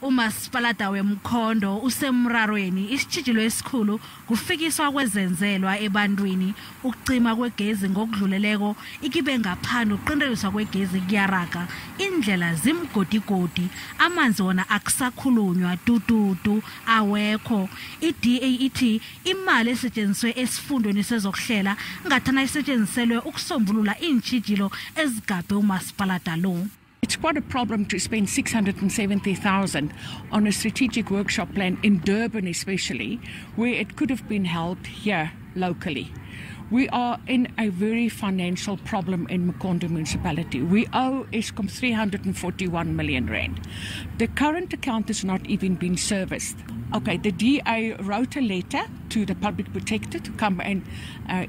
Umasipalada weMkhondo usemrarweni isitshijilo esikhulu kufikiswa kwezenzelwa ebantwini ukucima kwegezi ngokudluleleko ikibe ngaphandle uqindeliswa kwegezi kuyaraga indlela zimgodigodi amanzi wona akusakhulunywa tututu awekho i-DA ithi imali esetshenziswe esifundweni sezokuhlela ngathana isetjenziselwe ukusombulula iintshijilo ezigabhe umasipalada lo. It's quite a problem to spend 670,000 on a strategic workshop plan in Durban especially, where it could have been held here locally. We are in a very financial problem in eMkhondo municipality. We owe Eskom 341 million rand. The current account has not even been serviced. Okay, the DA wrote a letter to the public protector to come and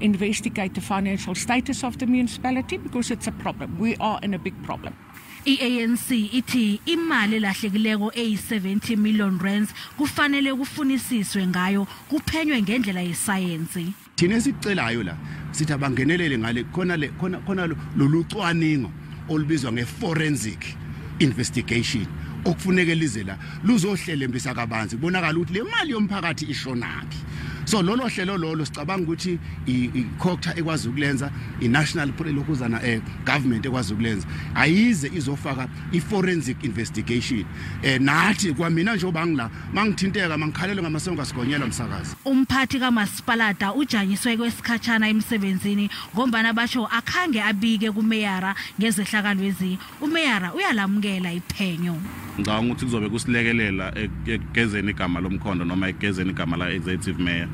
investigate the financial status of the municipality because it's a problem. We are in a big problem. I-ANC ithi imali lahlekileko eyi-70 million rands kufanele kufunisiswe ngayo kuphenywe ngendlela yesayensi. Thina esicelayo la sithi abangenelele ngale khona lolucwaningo olubizwa ngeforensic investigation okufuneka lizela luzohlele mbisa kabanzi kubonakala ukuthi le mali yoMphakathi ishonaphi. So lolo hlelo lolo sicabanga ukuthi ikhokha ekwazi ukulenza i-national lokuzana government ekwazi ukulenza ayize izofaka i-forensic investigation nathi kwamina nje obangila mangithinteka mangikhalelwe ngamasongo asigonyela umsakazi. Umphathi kamasipalada ujanyiswe kwesikhatshana emsebenzini ngombana basho akhange abike kumeyara ngezehlakalo ezi umeyara uyalamukela iphenyo. Ngicabanga ukuthi kuzobe kusilekelela egezeni igama loMkhondo noma egezeni igama la executive mayor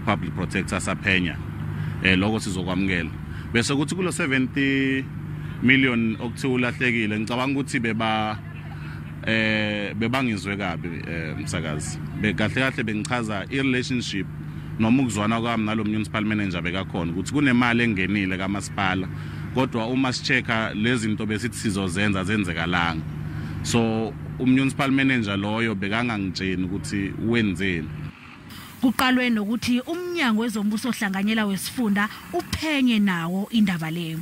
public protector saphenya lokho sizokwamukela bese kuthi kulo 70 million okuthiwa ulahlekile ngicabanga ukuthi bebangizwe kabi umsakazi bekahle kahle bengichaza i-relationship noma ukuzwana kwami nalo municipal manager bekakhona ukuthi kunemali engenile kamasipala kodwa uma sichecka lezi zinto besithi sizozenza zenzekalanga so municipal manager loyo bekangangitsheni ukuthi wenzeni. Kuqalwe nokuthi umnyango wezombuso ohlanganyela wesifunda uphenye nawo indaba leyo.